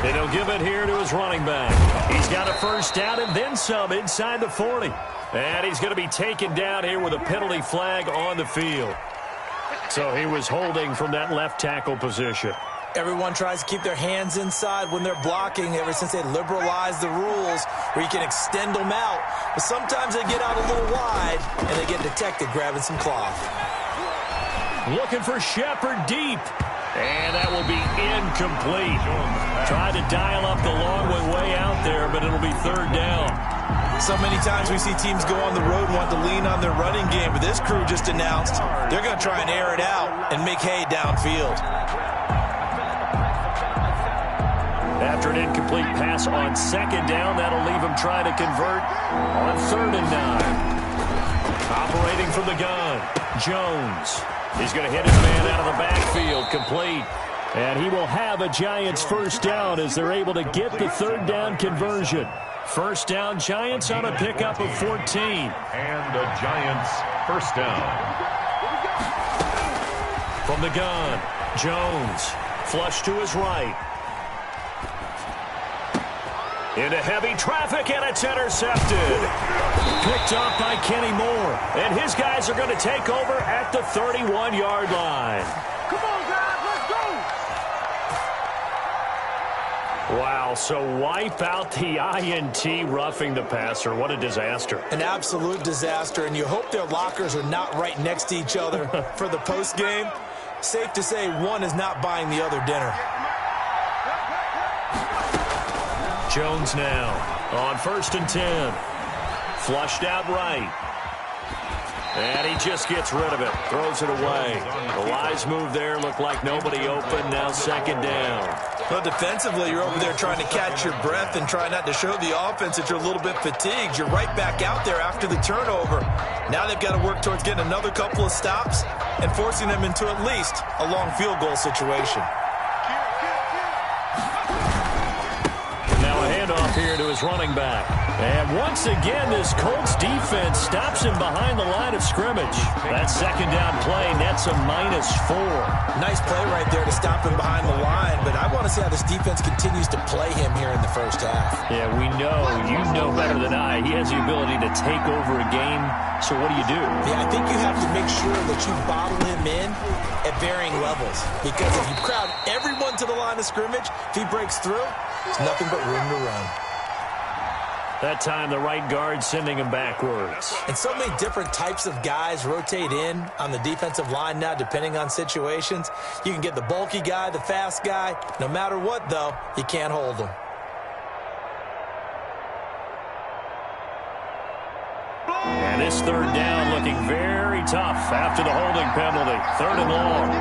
And he'll give it here to his running back. He's got a first down and then some inside the 40. And he's going to be taken down here with a penalty flag on the field. So he was holding from that left tackle position. Everyone tries to keep their hands inside when they're blocking ever since they liberalized the rules where you can extend them out. But sometimes they get out a little wide and they get detected grabbing some cloth. Looking for Shepard deep. And that will be incomplete. Tried to dial up the long way out there, but it'll be third down. So many times we see teams go on the road and want to lean on their running game, but this crew just announced they're going to try and air it out and make hay downfield. After an incomplete pass on second down, that'll leave him trying to convert on 3rd and 9. Operating from the gun, Jones. He's going to hit his man out of the backfield, complete. And he will have a Giants first down as they're able to get the 3rd down conversion. First down, Giants on a pickup of 14. And the Giants first down. From the gun, Jones. Flush to his right. Into heavy traffic, and it's intercepted. Picked up by Kenny Moore. And his guys are going to take over at the 31-yard line. Come on, guys, let's go! Wow, so wipe out the INT roughing the passer. What a disaster. An absolute disaster, and you hope their lockers are not right next to each other for the post game. Safe to say one is not buying the other dinner. Jones now on 1st and 10. Flushed out right. And he just gets rid of it. Throws it away. The Lions move there. Look like nobody open. Now 2nd down. Well, defensively, you're over there trying to catch your breath and try not to show the offense that you're a little bit fatigued. You're right back out there after the turnover. Now they've got to work towards getting another couple of stops and forcing them into at least a long field goal situation. Handoff here to his running back. And once again, this Colts defense stops him behind the line of scrimmage. That 2nd down play nets a -4. Nice play right there to stop him behind the line, but I want to see how this defense continues to play him here in the first half. Yeah, we know. You know better than I. He has the ability to take over a game. So what do you do? Yeah, I think you have to make sure that you bottle him in at varying levels. Because if you crowd everyone to the line of scrimmage, if he breaks through, it's nothing but room to run. That time the right guard sending him backwards. And so many different types of guys rotate in on the defensive line now depending on situations. You can get the bulky guy, the fast guy. No matter what, though, you can't hold them. And this 3rd down looking very tough after the holding penalty. 3rd and long.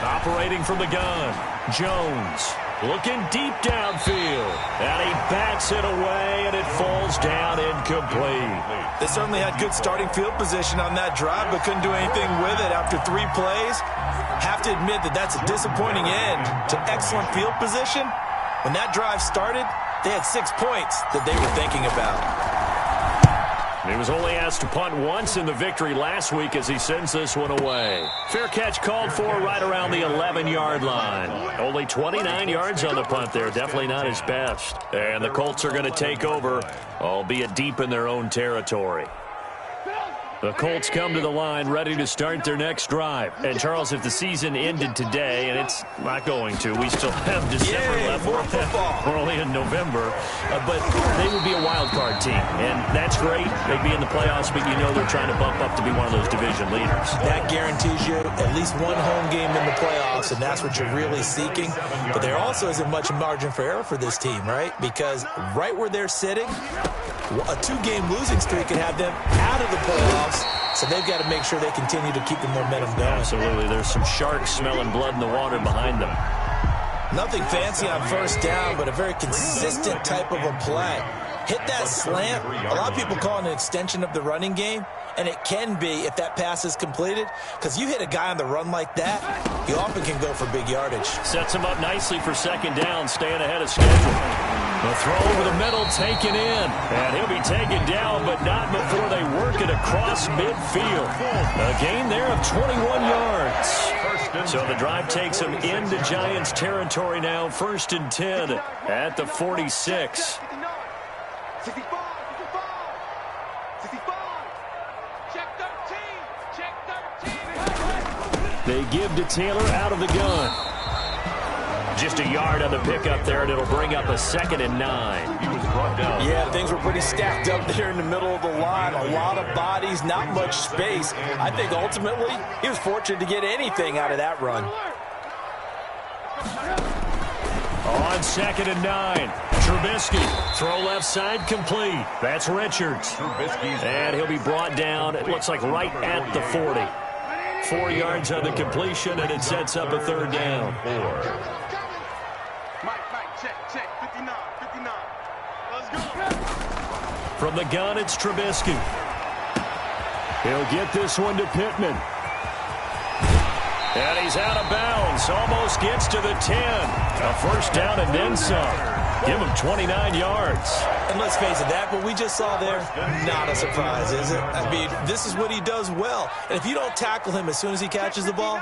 Operating from the gun, Jones. Looking deep downfield. And he bats it away, and it falls down incomplete. They certainly had good starting field position on that drive, but couldn't do anything with it after 3 plays. Have to admit that that's a disappointing end to excellent field position. When that drive started, they had 6 points that they were thinking about. He was only asked to punt once in the victory last week as he sends this one away. Fair catch called for right around the 11-yard line. Only 29 yards on the punt there. Definitely not his best. And the Colts are going to take over, albeit deep in their own territory. The Colts come to the line ready to start their next drive. And, Charles, if the season ended today, and it's not going to, we still have December left. More football. We're only in November. But they would be a wild card team. And that's great. They'd be in the playoffs, but you know they're trying to bump up to be one of those division leaders. That guarantees you at least one home game in the playoffs, and that's what you're really seeking. But there also isn't much margin for error for this team, right? Because right where they're sitting, a 2-game losing streak could have them out of the playoffs, so they've got to make sure they continue to keep the momentum going. Absolutely. There's some sharks smelling blood in the water behind them. Nothing fancy on 1st down, but a very consistent type of a play. Hit that slant. A lot of people call it an extension of the running game, and it can be if that pass is completed, because you hit a guy on the run like that, you often can go for big yardage. Sets him up nicely for 2nd down, staying ahead of schedule. The throw over the middle taken in, and he'll be taken down, but not before they work it across midfield. A gain there of 21 yards. So the drive takes them into Giants territory now. 1st and 10 at the 46. They give to Taylor out of the gun. Just a yard on the pickup there, and it'll bring up a 2nd and 9. He was brought down. Yeah, things were pretty stacked up there in the middle of the line. A lot of bodies, not much space. I think ultimately he was fortunate to get anything out of that run. On 2nd and 9, Trubisky. Throw left side complete. That's Richards. And he'll be brought down, it looks like right at the 40. 4 yards on the completion, and it sets up a 3rd down. From the gun, it's Trubisky. He'll get this one to Pittman. And he's out of bounds. Almost gets to the 10. A 1st down and then some. Give him 29 yards. And let's face it, that what we just saw there, not a surprise, is it? I mean, this is what he does well. And if you don't tackle him as soon as he catches the ball,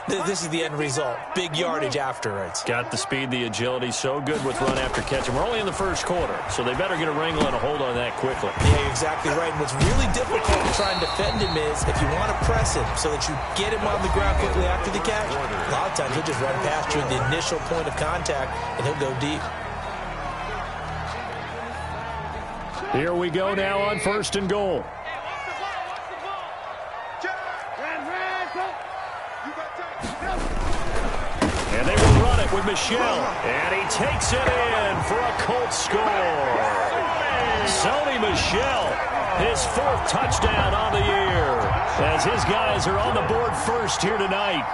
this is the end result. Big yardage afterwards. Got the speed, the agility, so good with run after catch. And we're only in the 1st quarter, so they better get a wrangle and a hold on that quickly. Yeah, you're exactly right. And what's really difficult to try and defend him is if you want to press him so that you get him on the ground quickly after the catch, a lot of times he'll just run past you at the initial point of contact, and he'll go deep. Here we go now on 1st and goal. And they will run it with Michel. And he takes it in for a Colts score. Sony Michel, his 4th touchdown on the year, as his guys are on the board first here tonight.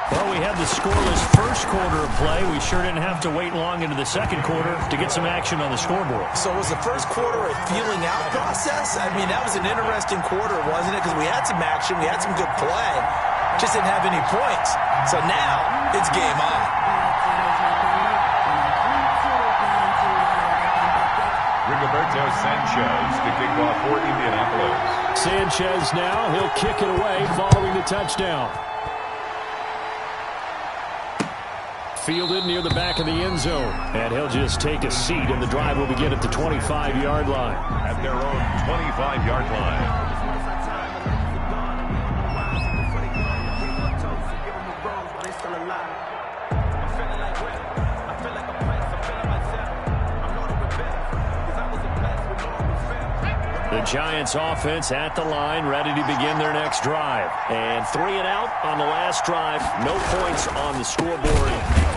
Well, we had the scoreless 1st quarter of play. We sure didn't have to wait long into the 2nd quarter to get some action on the scoreboard. So was the 1st quarter a feeling out process? I mean, that was an interesting quarter, wasn't it? Because we had some action, we had some good play, just didn't have any points. So now it's game on. Rigoberto Sanchez to kick off for Indianapolis. Sanchez now, he'll kick it away following the touchdown. Fielded near the back of the end zone. And he'll just take a seat, and the drive will begin at the 25-yard line. At their own 25-yard line. The Giants offense at the line, ready to begin their next drive. And 3 and out on the last drive. No points on the scoreboard.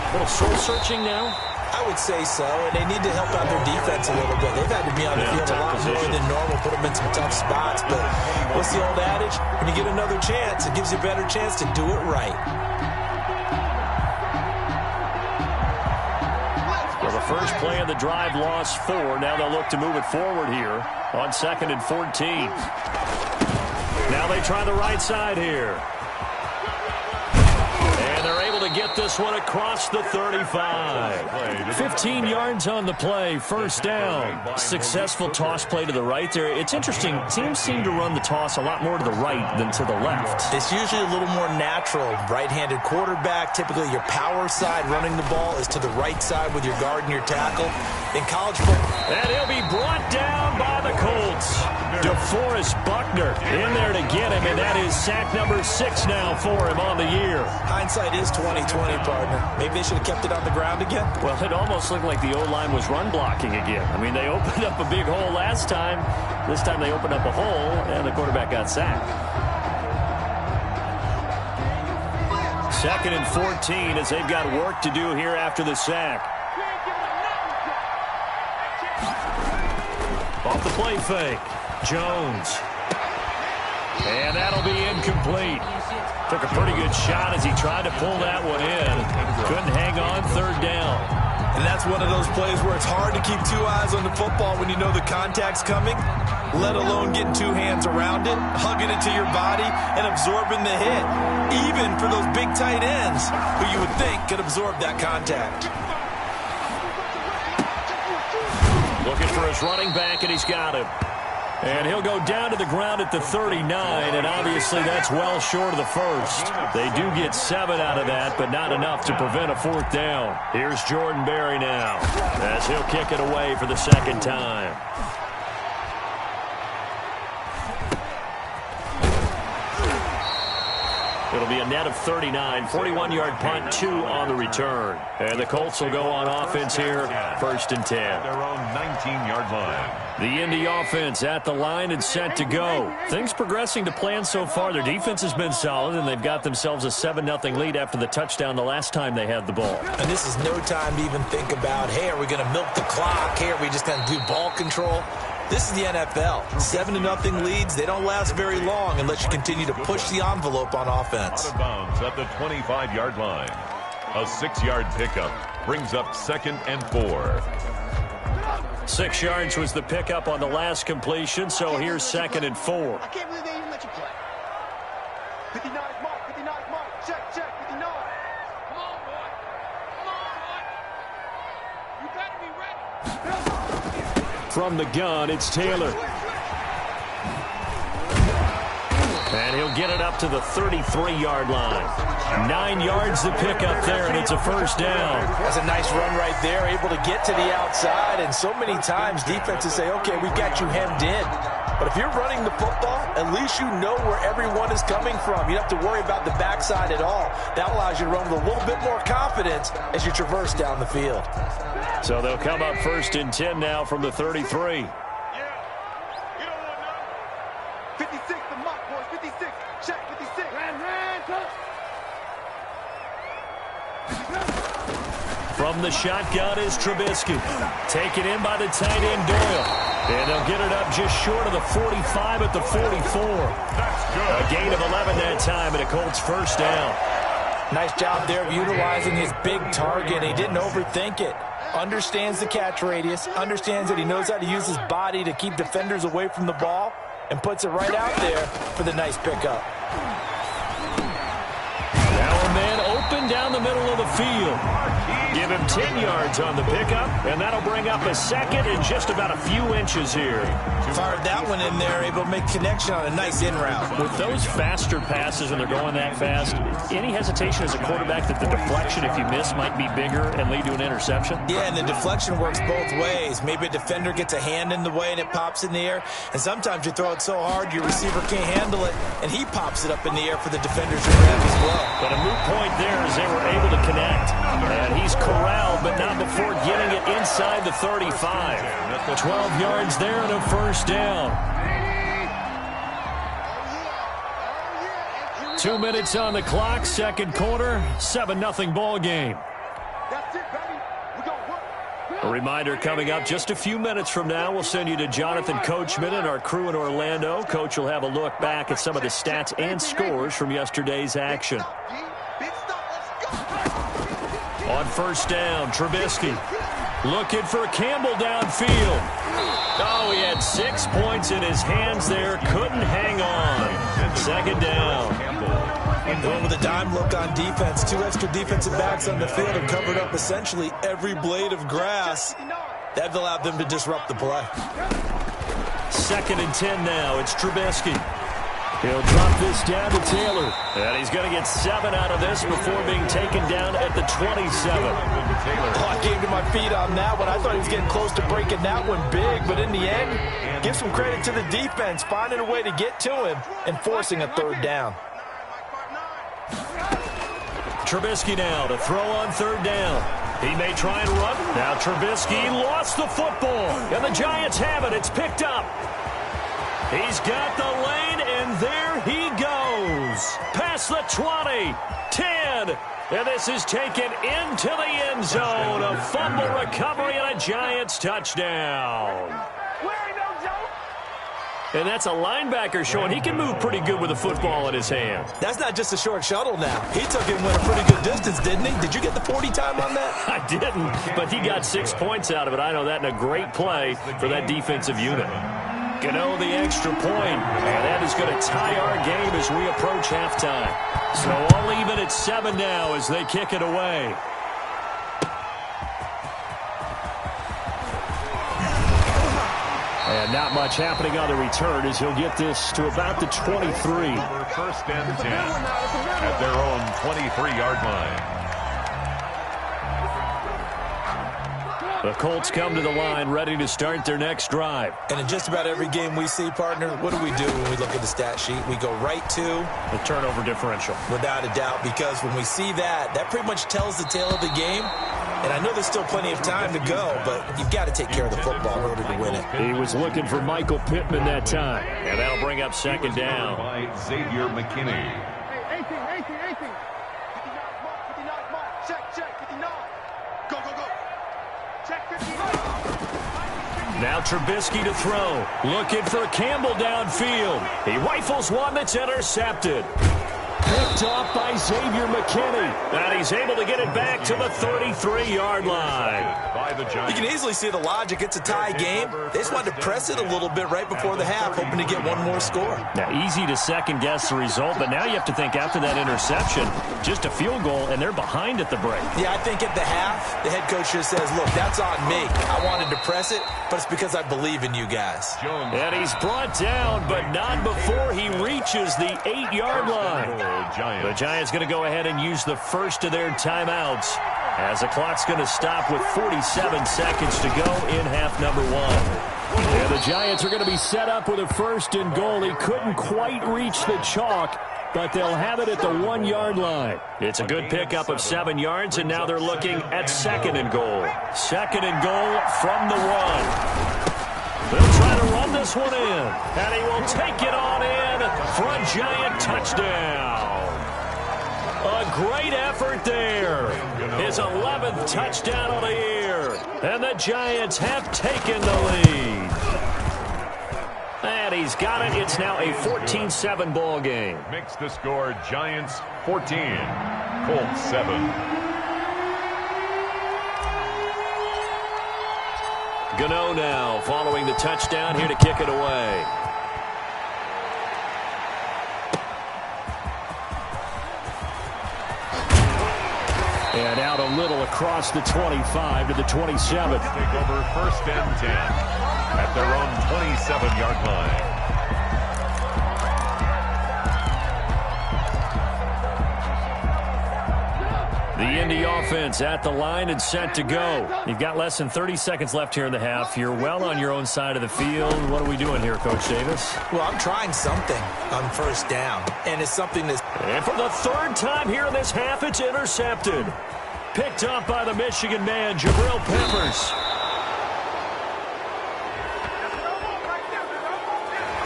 A little soul-searching now? I would say so, and they need to help out their defense a little bit. They've had to be on the field a lot more than normal, put them in some tough spots. But what's the old adage? When you get another chance, it gives you a better chance to do it right. Well, the first play of the drive lost 4. Now they'll look to move it forward here on 2nd and 14. Now they try the right side here. And they're able to get this one across the 35. 15 yards on the play, 1st down. Successful toss play to the right there. It's interesting. Teams seem to run the toss a lot more to the right than to the left. It's usually a little more natural. Right-handed quarterback, typically your power side running the ball is to the right side with your guard and your tackle. In college football. And he'll be brought down by the Colts. DeForest Buckner in there to get him, and that is sack number 6 now for him on the year. Hindsight is 20/20, partner. Maybe they should have kept it on the ground again. Well, it almost looked like the O-line was run blocking again. I mean, they opened up a big hole last time. This time they opened up a hole, and the quarterback got sacked. 2nd and 14 as they've got work to do here after the sack. Off the play fake. Jones. And that'll be incomplete. Took a pretty good shot as he tried to pull that one in. Couldn't hang on, 3rd down. And that's one of those plays where it's hard to keep 2 eyes on the football when you know the contact's coming, let alone getting 2 hands around it, hugging it to your body, and absorbing the hit. Even for those big tight ends who you would think could absorb that contact. Looking for his running back, and he's got him. And he'll go down to the ground at the 39, and obviously that's well short of the first. They do get 7 out of that, but not enough to prevent a 4th down. Here's Jordan Berry now, as he'll kick it away for the 2nd time. It'll be a net of 39, 41-yard punt, 2 on the return. And the Colts will go on offense here, 1st and 10. Their own 19-yard line. The Indy offense at the line and set to go. Things progressing to plan so far. Their defense has been solid, and they've got themselves a 7-0 lead after the touchdown the last time they had the ball. And this is no time to even think about, hey, are we going to milk the clock? Hey, are we just going to do ball control? This is the NFL. 7-0 leads, they don't last very long unless you continue to push the envelope on offense. Out of bounds at the 25-yard line. A 6-yard pickup brings up 2nd and 4. 6 yards was the pickup on the last completion, so here's 2nd and 4. I can't believe they even let you play. 59 mark, 59 mark. Check, 59. Come on, boy. Come on, boy. You better be ready. From the gun, it's Taylor. And he'll get it up to the 33-yard line. 9 yards to pick up there, and it's a 1st down. That's a nice run right there, able to get to the outside. And so many times defenses say, okay, we've got you hemmed in. But if you're running the football, at least you know where everyone is coming from. You don't have to worry about the backside at all. That allows you to run with a little bit more confidence as you traverse down the field. So they'll come up 1st and 10 now from the 33. 56, the mark, boys. 56. Check, 56. From the shotgun is Trubisky. Taken in by the tight end Doyle. And they'll get it up just short of the 45 at the 44. That's good. A gain of 11 that time, and a Colts 1st down. Nice job there of utilizing his big target. He didn't overthink it. Understands the catch radius, understands that he knows how to use his body to keep defenders away from the ball, and puts it right out there for the nice pickup. Now a man open down the middle of the field. Give him 10 yards on the pickup, and that'll bring up a 2nd and just about a few inches here. Fired that one in there, able to make connection on a nice in route. With those faster passes when they're going that fast, any hesitation as a quarterback that the deflection, if you miss, might be bigger and lead to an interception? Yeah, and the deflection works both ways. Maybe a defender gets a hand in the way and it pops in the air, and sometimes you throw it so hard your receiver can't handle it, and he pops it up in the air for the defenders to grab as well. But a moot point there as they were able to connect. And he's corralled, but not before getting it inside the 35. 12 yards there and a 1st down. 2 minutes on the clock, 2nd quarter, 7-0 ball game. That's it, baby. We're going to work. A reminder coming up just a few minutes from now, we'll send you to Jonathan Coachman and our crew in Orlando. Coach will have a look back at some of the stats and scores from yesterday's action. Big stop. Let's go. On 1st down, Trubisky looking for Campbell downfield. Oh, he had 6 points in his hands there. Couldn't hang on. 2nd down. Going with a dime look on defense. 2 extra defensive backs on the field have covered up essentially every blade of grass. That allowed them to disrupt the play. 2nd and 10 now. It's Trubisky. He'll drop this down to Taylor. And he's going to get 7 out of this before being taken down at the 27. I came to my feet on that one. I thought he was getting close to breaking that one big, but in the end, give some credit to the defense, finding a way to get to him and forcing a 3rd down. Trubisky now to throw on 3rd down. He may try and run. Now Trubisky lost the football, and the Giants have it. It's picked up. He's got the lane, and there he goes. Past the 20, 10, and this is taken into the end zone. A fumble recovery and a Giants touchdown. And that's a linebacker showing he can move pretty good with a football in his hand. That's not just a short shuttle now. He took it and went a pretty good distance, didn't he? Did you get the 40 time on that? I didn't, but he got 6 points out of it. I know that in a great play for that defensive unit. Gano the extra point, and that is going to tie our game as we approach halftime. So all even at 7 now as they kick it away. And not much happening on the return as he'll get this to about the 23. First and 10 at their own 23-yard line. The Colts come to the line ready to start their next drive. And in just about every game we see, partner, what do we do when we look at the stat sheet? We go right to the turnover differential. Without a doubt, because when we see that, that pretty much tells the tale of the game. And I know there's still plenty of time to go, but you've got to take care of the football in order to win it. He was looking for Michael Pittman that time. And that'll bring up second down. By Xavier McKinney. Hey, 18. 59 mark. Check, 59. Go. Check 59. Now Trubisky to throw. Looking for Campbell downfield. He rifles one that's intercepted. Picked off by Xavier McKinney. And he's able to get it back to the 33-yard line. You can easily see the logic. It's a tie game. They just wanted to press it a little bit right before the half, hoping to get one more score. Now, easy to second-guess the result, but now you have to think after that interception, just a field goal, and they're behind at the break. Yeah, I think at the half, the head coach just says, look, that's on me. I wanted to press it, but it's because I believe in you guys. And he's brought down, but not before he reaches the 8-yard line. The Giants going to go ahead and use the first of their timeouts as the clock's going to stop with 47 seconds to go in half number one. And the Giants are going to be set up with a first and goal. He couldn't quite reach the chalk, but they'll have it at the 1-yard line. It's a good pickup of 7 yards, and now they're looking at second and goal. Second and goal from the 1. They'll try to run this one in, and he will take it on in for a Giant touchdown. A great effort there. His 11th touchdown of the year, and the Giants have taken the lead. And he's got it. It's now a 14-7 ball game. Makes the score Giants 14, Colts 7. Gano now following the touchdown here to kick it away. And out a little across the 25 to the 27. Take over first and 10 at their own 27-yard line. The Indy offense at the line and set to go. You've got less than 30 seconds left here in the half. You're well on your own side of the field. What are we doing here, Coach Davis? Well, I'm trying something on first down, and it's something that's... And for the third time here in this half, it's intercepted. Picked up by the Michigan man, Jabril Peppers.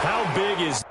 How big is...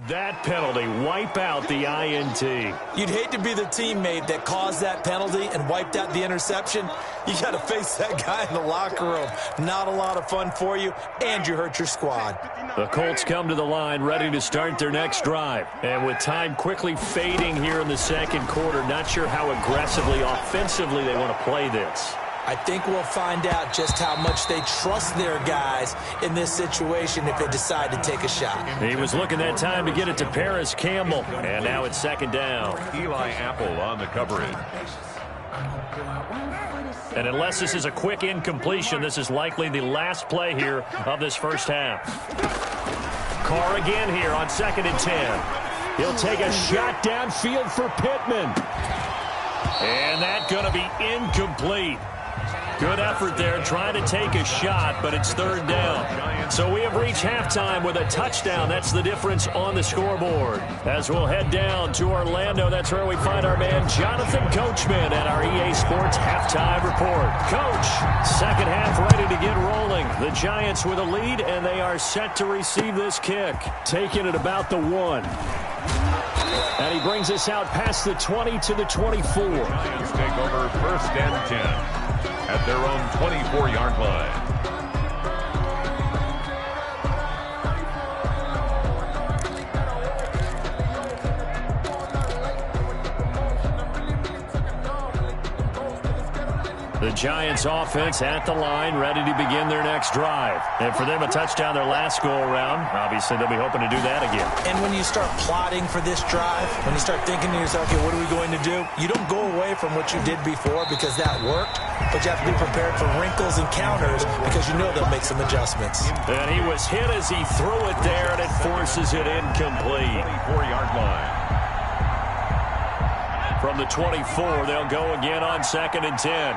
That penalty wipe out the INT. You'd hate to be the teammate that caused that penalty and wiped out the interception. You got to face that guy in the locker room. Not a lot of fun for you, and you hurt your squad. The Colts come to the line ready to start their next drive. And with time quickly fading here in the second quarter, not sure how aggressively, offensively they want to play this. I think we'll find out just how much they trust their guys in this situation if they decide to take a shot. He was looking that time to get it to Paris Campbell. And now it's second down. Eli Apple on the coverage. And unless this is a quick incompletion, this is likely the last play here of this first half. Carr again here on 2nd and 10. He'll take a shot downfield for Pittman. And that's going to be incomplete. Good effort there, trying to take a shot, but it's third down. So we have reached halftime with a touchdown. That's the difference on the scoreboard. As we'll head down to Orlando, that's where we find our man Jonathan Coachman at our EA Sports Halftime Report. Coach, second half ready to get rolling. The Giants with a lead, and they are set to receive this kick. Taking it about the 1. And he brings us out past the 20 to the 24. Giants take over first and 10 at their own 24-yard line. The Giants offense at the line, ready to begin their next drive. And for them, a touchdown their last go-around. Obviously, they'll be hoping to do that again. And when you start plotting for this drive, when you start thinking to yourself, okay, what are we going to do? You don't go away from what you did before because that worked, but you have to be prepared for wrinkles and counters because you know they'll make some adjustments. And he was hit as he threw it there, and it forces it incomplete. 24-yard line. From the 24, they'll go again on 2nd and 10.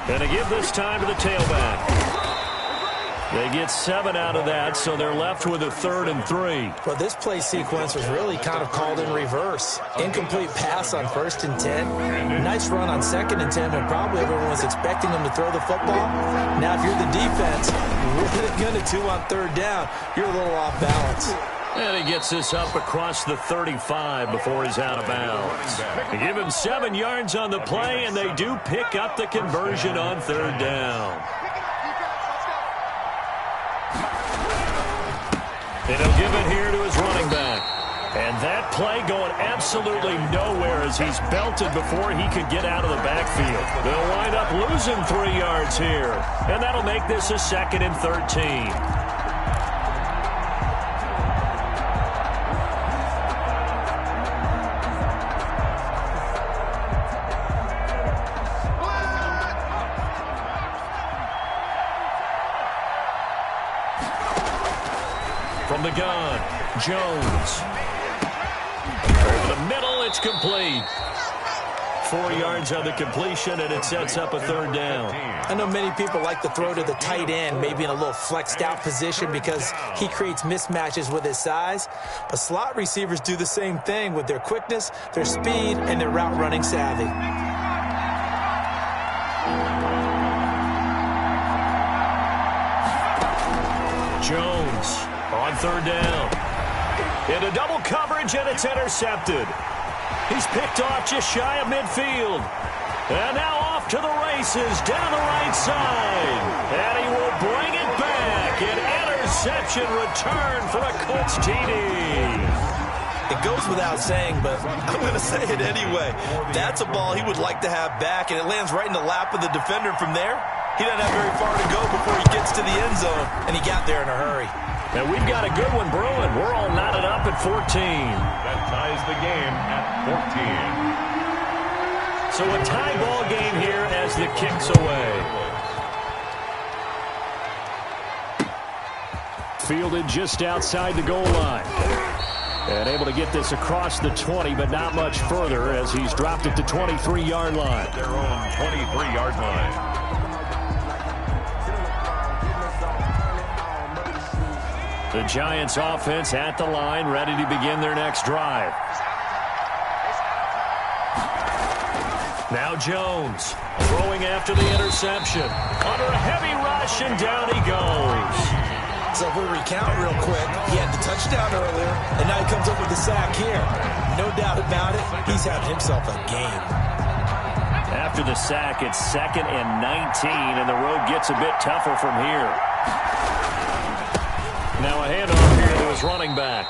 And to give this time to the tailback. They get 7 out of that, so they're left with a 3rd and 3. Well, this play sequence was really kind of called in reverse. Incomplete pass on 1st and 10. Nice run on 2nd and 10 when probably everyone was expecting them to throw the football. Now, if you're the defense, what are they going to do on 3rd down? You're a little off balance. And he gets this up across the 35 before he's out of bounds. They give him 7 yards on the play, and they do pick up the conversion on 3rd down. And he'll give it here to his running back. And that play going absolutely nowhere as he's belted before he could get out of the backfield. They'll wind up losing 3 yards here. And that'll make this a 2nd and 13. From the gun, Jones. Over the middle, it's complete. 4 yards on the completion, and it sets up a 3rd down. I know many people like to throw to the tight end, maybe in a little flexed out position because he creates mismatches with his size. But slot receivers do the same thing with their quickness, their speed, and their route running savvy. Jones on 3rd down. Into double coverage, and it's intercepted. He's picked off just shy of midfield. And now off to the races down the right side. And he will bring it back. An interception return for a Colts TD. It goes without saying, but I'm going to say it anyway. That's a ball he would like to have back, and it lands right in the lap of the defender from there. He doesn't have very far to go before he gets to the end zone, and he got there in a hurry. And we've got a good one brewing. We're all knotted up at 14. That ties the game at 14. So a tie ball game here as the kick's away. Fielded just outside the goal line. And able to get this across the 20, but not much further as he's dropped it to 23-yard line. Their own 23-yard line. The Giants offense at the line, ready to begin their next drive. Now Jones throwing after the interception. Under a heavy rush, and down he goes. So if we recount real quick, he had the touchdown earlier, and now he comes up with the sack here. No doubt about it, he's having himself a game. After the sack, it's 2nd and 19, and the road gets a bit tougher from here. Now a handoff here to his running back.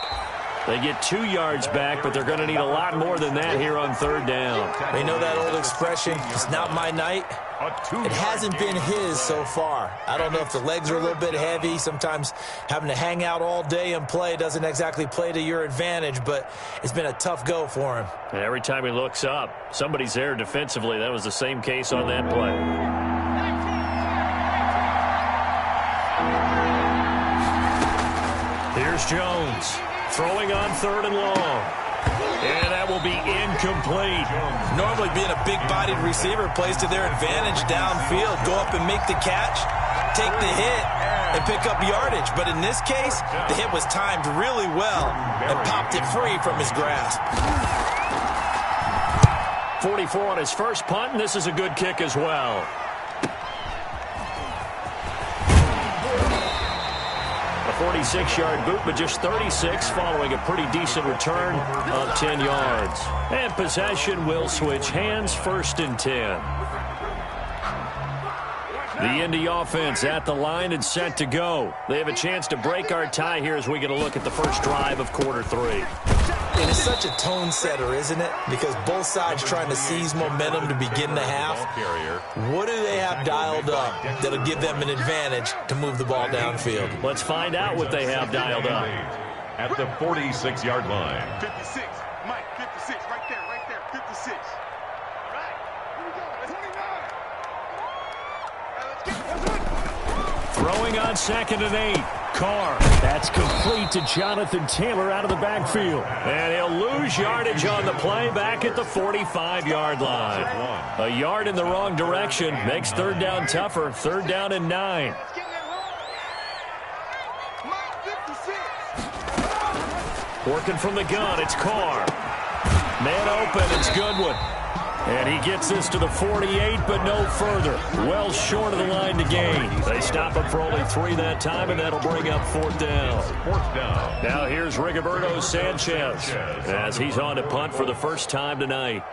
They get 2 yards back, but they're going to need a lot more than that here on 3rd down. They know that old expression, it's not my night. It hasn't been his so far. I don't know if the legs are a little bit heavy. Sometimes having to hang out all day and play doesn't exactly play to your advantage, but it's been a tough go for him. And every time he looks up, somebody's there defensively. That was the same case on that play. Here's Jones throwing on 3rd and long. And that will be incomplete. Normally being a big-bodied receiver plays to their advantage downfield. Go up and make the catch, take the hit, and pick up yardage. But in this case, the hit was timed really well and popped it free from his grasp. 44 on his first punt, and this is a good kick as well. A 46-yard boot, but just 36 following a pretty decent return of 10 yards. And possession will switch hands, 1st and 10. The Indy offense at the line and set to go. They have a chance to break our tie here as we get a look at the first drive of quarter 3. It is such a tone setter, isn't it? Because both sides trying to seize momentum to begin the half. What do they have dialed up that'll give them an advantage to move the ball downfield? Let's find out what they have dialed up. At the 46-yard line. 56. Mike, 56. Right there. 56. All right. Here we go. 29. Let's get Throwing on 2nd and 8. Carr. That's complete to Jonathan Taylor out of the backfield. And he'll lose yardage on the play back at the 45-yard line. A yard in the wrong direction makes 3rd down tougher. 3rd down and 9. Working from the gun, it's Carr. Man open, it's Goodwin. And he gets this to the 48, but no further. Well short of the line to gain. They stop him for only 3 that time, and that'll bring up 4th down. 4th down. Now here's Rigoberto Sanchez as he's on to punt for the first time tonight.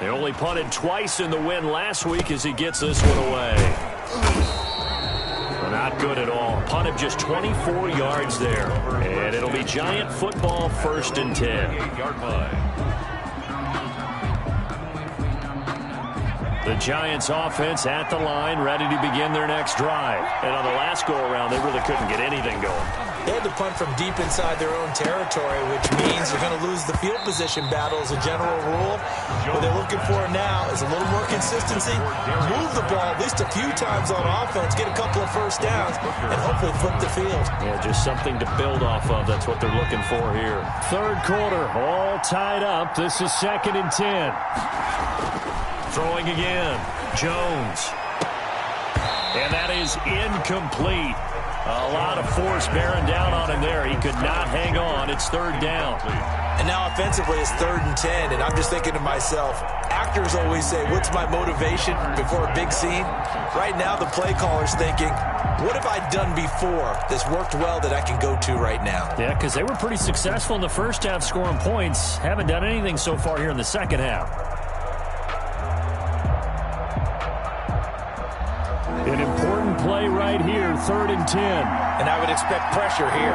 They only punted twice in the win last week as he gets this one away. Not good at all. Punt of just 24 yards there. And it'll be Giant football, 1st and 10. 8-yard line. The Giants offense at the line, ready to begin their next drive. And on the last go-around, they really couldn't get anything going. They had to punt from deep inside their own territory, which means they're going to lose the field position battle as a general rule. What they're looking for now is a little more consistency, move the ball at least a few times on offense, get a couple of first downs, and hopefully flip the field. Yeah, just something to build off of. That's what they're looking for here. 3rd quarter, all tied up. This is 2nd and 10. Throwing again, Jones. And that is incomplete. A lot of force bearing down on him there. He could not hang on. It's 3rd down. And now offensively it's 3rd and 10, and I'm just thinking to myself, actors always say, what's my motivation before a big scene? Right now the play caller's thinking, what have I done before that's worked well that I can go to right now? Yeah, because they were pretty successful in the first half scoring points. Haven't done anything so far here in the second half. An important play right here, 3rd and 10. And I would expect pressure here.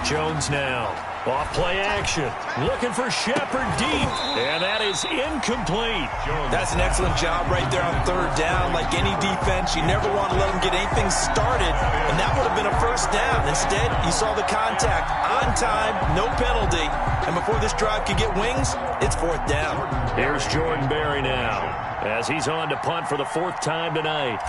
Jones now. Off play action. Looking for Shepard deep. And that is incomplete. That's an excellent job right there on 3rd down. Like any defense, you never want to let them get anything started. And that would have been a first down. Instead, you saw the contact on time, no penalty. And before this drive could get wings, it's 4th down. Here's Jordan Berry now as he's on to punt for the 4th time tonight.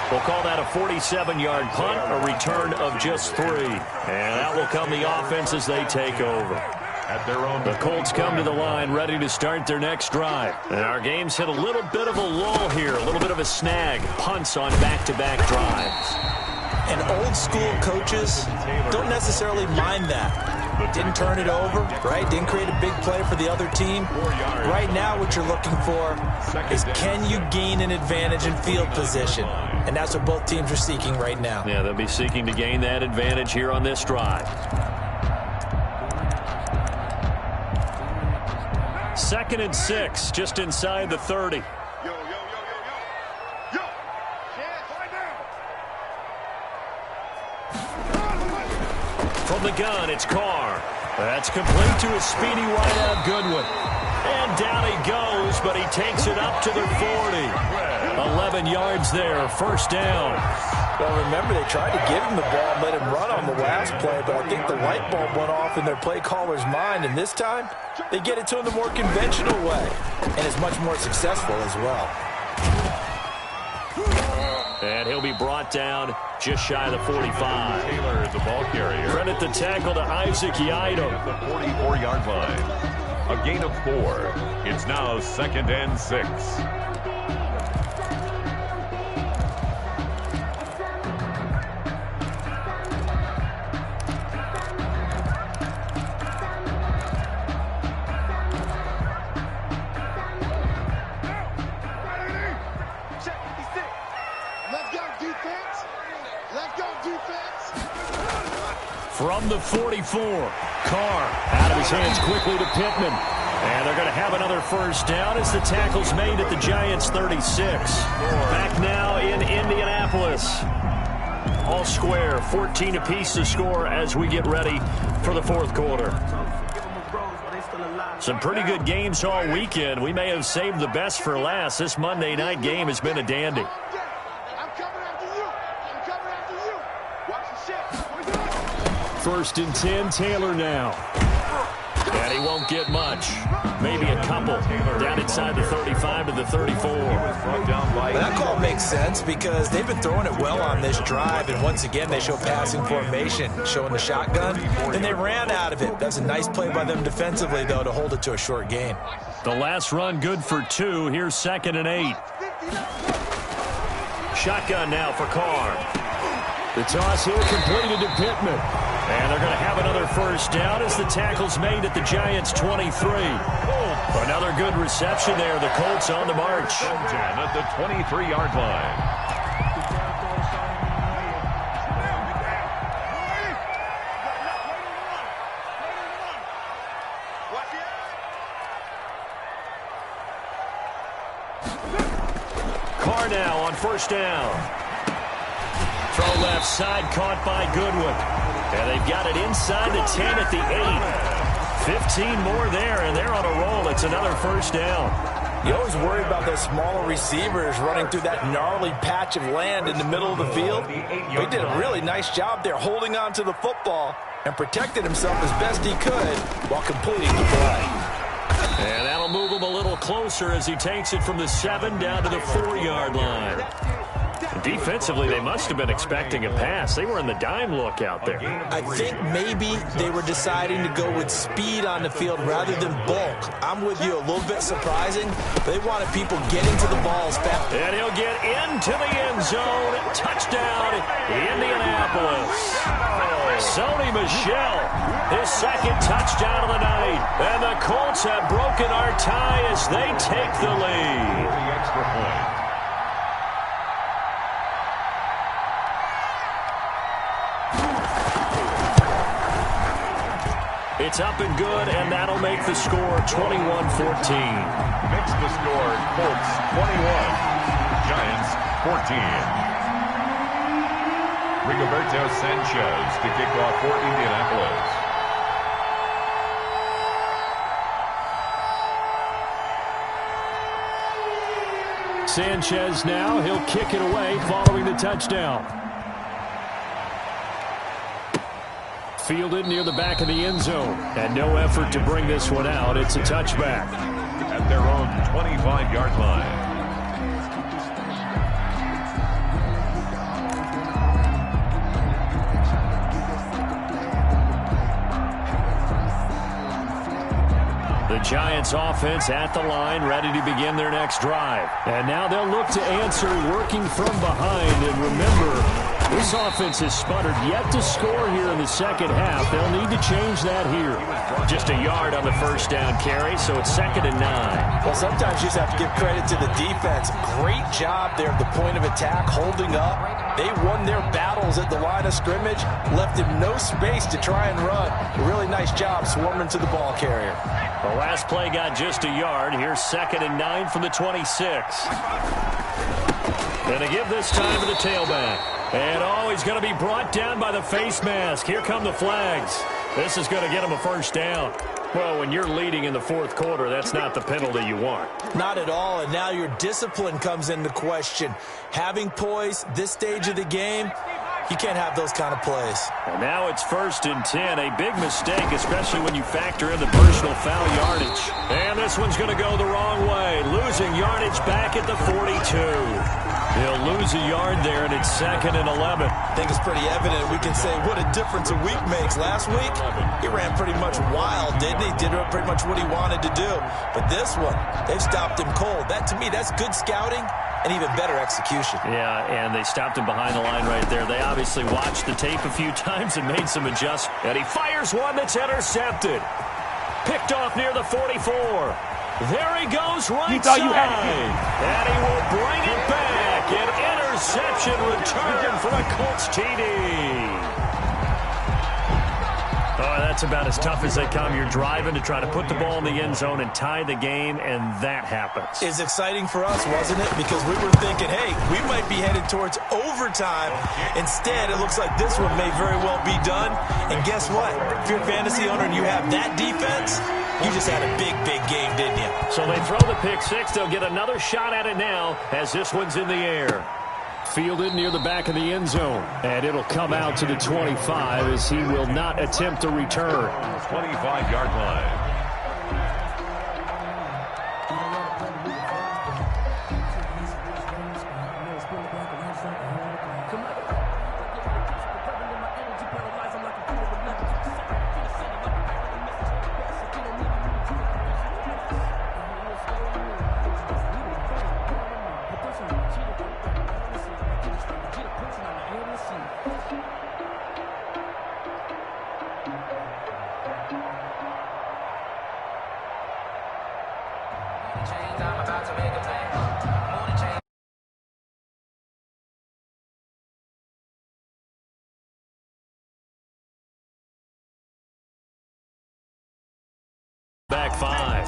We'll call that a 47-yard punt, a return of just 3. And that will come the offense as they take over. At their own, the Colts come to the line ready to start their next drive. And our game's hit a little bit of a lull here, a little bit of a snag. Punts on back-to-back drives. And old school coaches don't necessarily mind that. Didn't turn it over, right? Didn't create a big play for the other team. Right now what you're looking for is can you gain an advantage in field position? And that's what both teams are seeking right now. Yeah, they'll be seeking to gain that advantage here on this drive. 2nd and 6, just inside the 30. Yo. From the gun, it's Carr. That's complete to his speedy wideout, Goodwin. And down he goes, but he takes it up to the 40. 11 yards there, first down. Well, remember, they tried to give him the ball and let him run on the last play, but I think the light bulb went off in their play caller's mind, and this time, they get it to him the more conventional way, and it's much more successful as well. And he'll be brought down just shy of the 45. Taylor, the ball carrier. Credit the tackle to Isaac Yiadom. At the 44-yard line. A gain of 4. It's now 2nd and 6. From the 44, Carr out of his hands quickly to Pittman. And they're going to have another first down as the tackle's made at the Giants' 36. Back now in Indianapolis. All square, 14 apiece to score as we get ready for the fourth quarter. Some pretty good games all weekend. We may have saved the best for last. This Monday night game has been a dandy. First and 10, Taylor now. And he won't get much. Maybe a couple. Down inside the 35 to the 34. That call makes sense because they've been throwing it well on this drive, and once again they show passing formation, showing the shotgun, and they ran out of it. That's a nice play by them defensively, though, to hold it to a short gain. The last run good for 2. Here's 2nd and 8. Shotgun now for Carr. The toss here completed to Pittman. And they're going to have another first down as the tackle's made at the Giants' 23. Another good reception there. The Colts on the march. At the 23-yard line. Carr now on first down. Throw left side, caught by Goodwin. And they've got it inside the 10 at the 8. 15 more there, and they're on a roll. It's another first down. You always worry about those smaller receivers running through that gnarly patch of land in the middle of the field. He did a really nice job there holding on to the football and protected himself as best he could while completing the play. And that'll move him a little closer as he takes it from the 7 down to the 4-yard line. Defensively, they must have been expecting a pass. They were in the dime look out there. I think maybe they were deciding to go with speed on the field rather than bulk. I'm with you, a little bit surprising. They wanted people getting to the ball as fast. And he'll get into the end zone. Touchdown, Indianapolis. Sony Michel, his 2nd touchdown of the night. And the Colts have broken our tie as they take the lead. The extra point. It's up and good, and that'll make the score 21-14. Makes the score Colts 21, Giants 14. Rigoberto Sanchez to kick off for Indianapolis. Sanchez now, he'll kick it away following the touchdown. Fielded near the back of the end zone. And no effort to bring this one out. It's a touchback. At their own 25-yard line. The Giants offense at the line, ready to begin their next drive. And now they'll look to answer working from behind. And remember, this offense has sputtered yet to score here in the second half. They'll need to change that here. Just a yard on the first down carry, so it's 2nd and 9. Well, sometimes you just have to give credit to the defense. Great job there at the point of attack, holding up. They won their battles at the line of scrimmage, left him no space to try and run. A really nice job swarming to the ball carrier. The last play got just a yard. Here's 2nd and 9 from the 26. And they give this time to the tailback. And, he's going to be brought down by the face mask. Here come the flags. This is going to get him a first down. Well, when you're leading in the fourth quarter, that's not the penalty you want. Not at all, and now your discipline comes into question. Having poise this stage of the game, you can't have those kind of plays. And now it's 1st and 10. A big mistake, especially when you factor in the personal foul yardage. And this one's going to go the wrong way. Losing yardage back at the 42. He'll lose a yard there, and it's 2nd and 11. I think it's pretty evident. We can say what a difference a week makes. Last week, he ran pretty much wild, didn't he? Did pretty much what he wanted to do. But this one, they've stopped him cold. That, to me, that's good scouting and even better execution. Yeah, and they stopped him behind the line right there. They obviously watched the tape a few times and made some adjustments. And he fires one that's intercepted. Picked off near the 44. There he goes right side. And he will bring it back. An interception return for a Colts TD. Oh, that's about as tough as they come. You're driving to try to put the ball in the end zone and tie the game, and that happens. It's exciting for us, wasn't it? Because we were thinking, hey, we might be headed towards overtime. Instead, it looks like this one may very well be done. And guess what? If you're a fantasy owner and you have that defense, you just had a big, big game, didn't you? So they throw the pick six. They'll get another shot at it now as this one's in the air. Fielded near the back of the end zone. And it'll come out to the 25 as he will not attempt a return. 25-yard line. Back 5.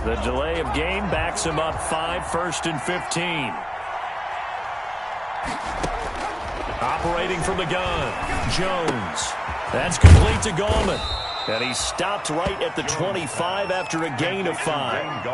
The delay of game backs him up 5, 1st and 15. Operating from the gun, Jones. That's complete to Gallman. And he stopped right at the 25 after a gain of 5.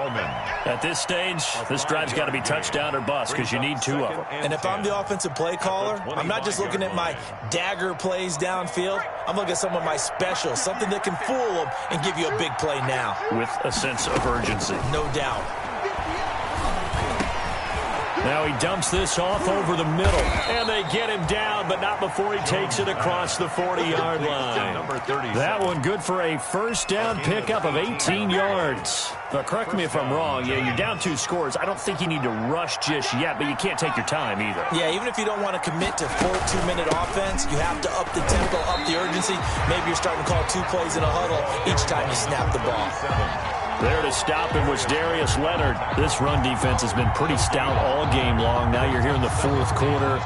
At this stage, this drive's got to be touchdown or bust because you need 2 of them. And if I'm the offensive play caller, I'm not just looking at my dagger plays downfield. I'm looking at some of my specials, something that can fool them and give you a big play now. With a sense of urgency. No doubt. Now he dumps this off over the middle. And they get him down, but not before he takes it across the 40-yard line. That one good for a first down pickup of 18 yards. Now, correct me if I'm wrong. Yeah, you're down 2 scores. I don't think you need to rush just yet, but you can't take your time either. Yeah, even if you don't want to commit to full 2-minute offense, you have to up the tempo, up the urgency. Maybe you're starting to call 2 plays in a huddle each time you snap the ball. There to stop him was Darius Leonard. This run defense has been pretty stout all game long. Now you're here in the fourth quarter.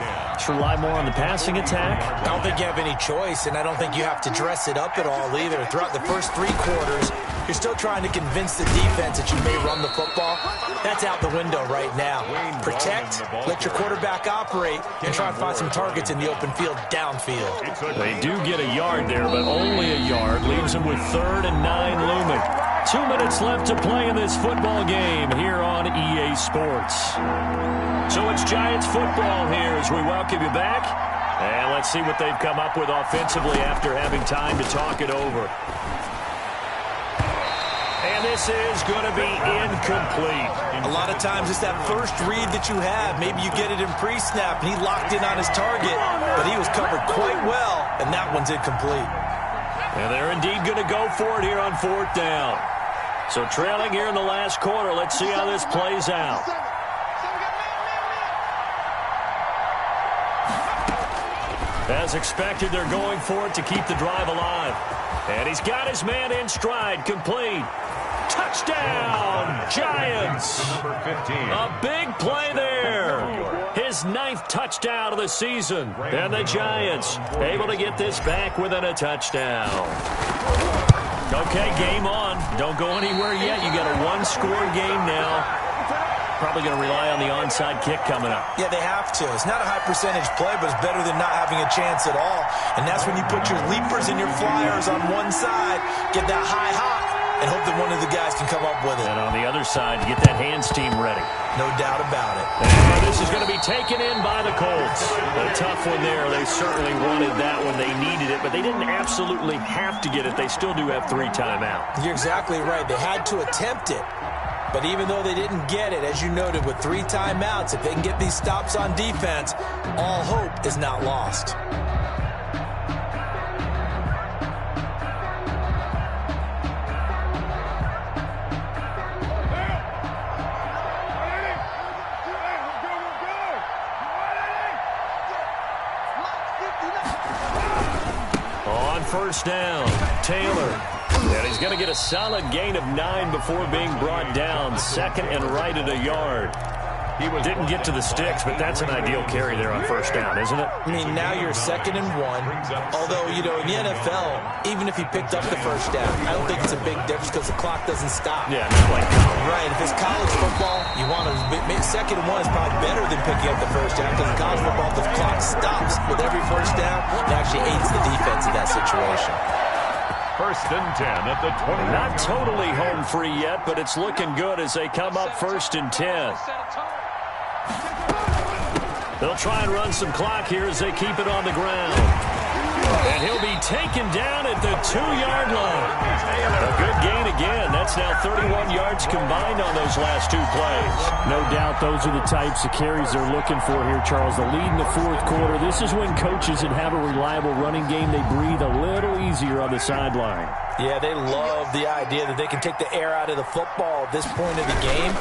To rely more on the passing attack? I don't think you have any choice, and I don't think you have to dress it up at all either. Throughout the first 3 quarters, you're still trying to convince the defense that you may run the football. That's out the window right now. Protect, let your quarterback operate, and try and find some targets in the open field downfield. They do get a yard there, but only a yard. Leaves them with 3rd and 9 looming. 2 minutes left to play in this football game here on EA Sports. So it's Giants football here as we welcome you back. And let's see what they've come up with offensively after having time to talk it over. And this is going to be incomplete. A lot of times it's that first read that you have. Maybe you get it in pre-snap, and he locked in on his target, but he was covered quite well, and that one's incomplete. And they're indeed going to go for it here on 4th down. So trailing here in the last quarter. Let's see how this plays out. As expected, they're going for it to keep the drive alive. And he's got his man in stride, complete. Touchdown, Giants. A big play there. His 9th touchdown of the season. And the Giants able to get this back within a touchdown. Okay, game on. Don't go anywhere yet. You got a 1-score game now. probably going to rely on the onside kick coming up. Yeah, they have to. It's not a high percentage play, but it's better than not having a chance at all. And that's when you put your leapers and your flyers on one side, get that high hop, and hope that one of the guys can come up with it. And on the other side, get that hands team ready. No doubt about it. And this is going to be taken in by the Colts. A tough one there. They certainly wanted that one. They needed it, but they didn't absolutely have to get it. They still do have 3 timeouts. You're exactly right. They had to attempt it. But even though they didn't get it, as you noted, with 3 timeouts, if they can get these stops on defense, all hope is not lost. On first down, Taylor. And he's going to get a solid gain of 9 before being brought down. 2nd and right at a yard. He didn't get to the sticks, but that's an ideal carry there on first down, isn't it? I mean, now you're 2nd and 1. Although, you know, in the NFL, even if he picked up the first down, I don't think it's a big difference because the clock doesn't stop. Yeah, not like college. Right. If it's college football, you want to 2nd and 1 is probably better than picking up the first down because in college football, the clock stops with every first down. It actually aids the defense in that situation. 1st and 10 at the 20. Not totally home free yet, but it's looking good as they come up 1st and 10. They'll try and run some clock here as they keep it on the ground. And he'll be taken down at the 2-yard line. A good gain again. That's now 31 yards combined on those last 2 plays. No doubt those are the types of carries they're looking for here, Charles. The lead in the 4th quarter. This is when coaches that have a reliable running game, they breathe a little easier on the sideline. Yeah, they love the idea that they can take the air out of the football at this point of the game.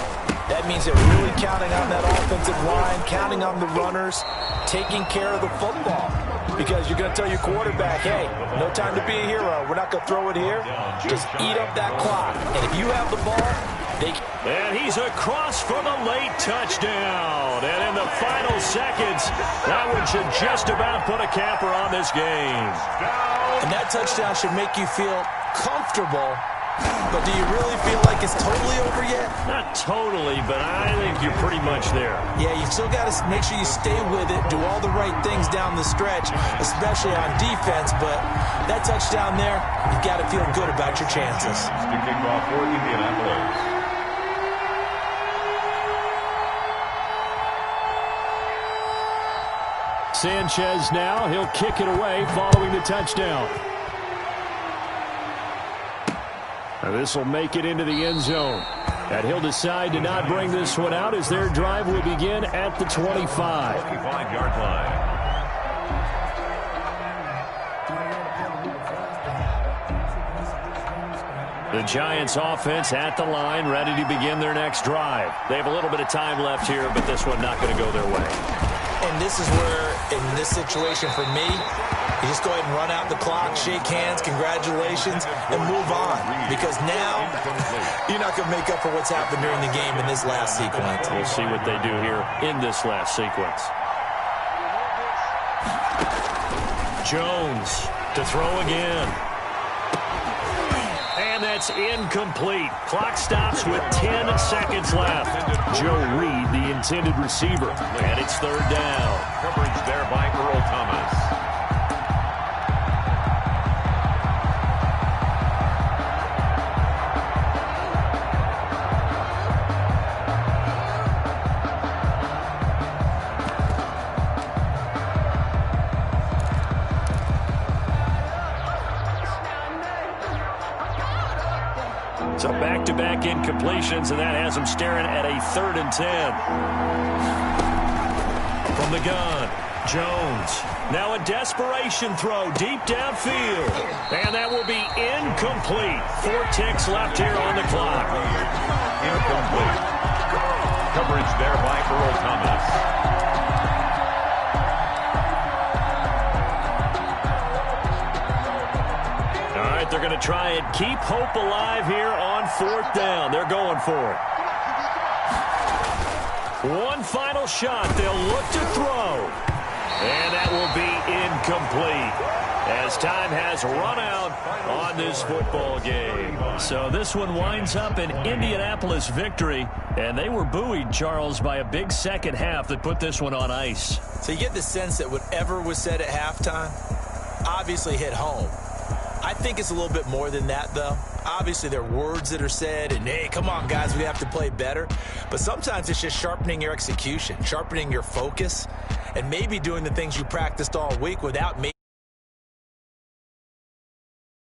That means they're really counting on that offensive line, counting on the runners, taking care of the football. Because you're going to tell your quarterback, hey, no time to be a hero. We're not going to throw it here. Just eat up that clock. And if you have the ball, they can. And he's across for the late touchdown. And in the final seconds, that one should just about put a capper on this game. And that touchdown should make you feel comfortable. But do you really feel like it's totally over yet? Not totally, but I think you're pretty much there. Yeah, you've still got to make sure you stay with it, do all the right things down the stretch, especially on defense. But that touchdown there, you've got to feel good about your chances. To kick off for Indianapolis. Sanchez now, he'll kick it away following the touchdown. Now this will make it into the end zone. And he'll decide to not bring this one out as their drive will begin at the 25. 25-yard line. The Giants offense at the line, ready to begin their next drive. They have a little bit of time left here, but this one not going to go their way. And this is where, in this situation for me, you just go ahead and run out the clock, shake hands, congratulations, and move on. Because now, you're not going to make up for what's happened during the game in this last sequence. We'll see what they do here in this last sequence. Jones to throw again. And that's incomplete. Clock stops with 10 seconds left. Joe Reed, the intended receiver. And it's 3rd down. Coverage there by Earl Thomas. So back-to-back incompletions, and that has them staring at a 3rd and 10. From the gun, Jones. Now a desperation throw deep downfield. And that will be incomplete. 4 ticks left here on the clock. Incomplete. Coverage there by Earl Thomas. They're going to try and keep hope alive here on 4th down. They're going for it. One final shot. They'll look to throw. And that will be incomplete. as time has run out on this football game. So this one winds up an Indianapolis victory, and they were buoyed, Charles, by a big second half that put this one on ice. So you get the sense that whatever was said at halftime obviously hit home. I think it's a little bit more than that, though. Obviously, there are words that are said, and, hey, come on, guys, we have to play better. But sometimes it's just sharpening your execution, sharpening your focus, and maybe doing the things you practiced all week without making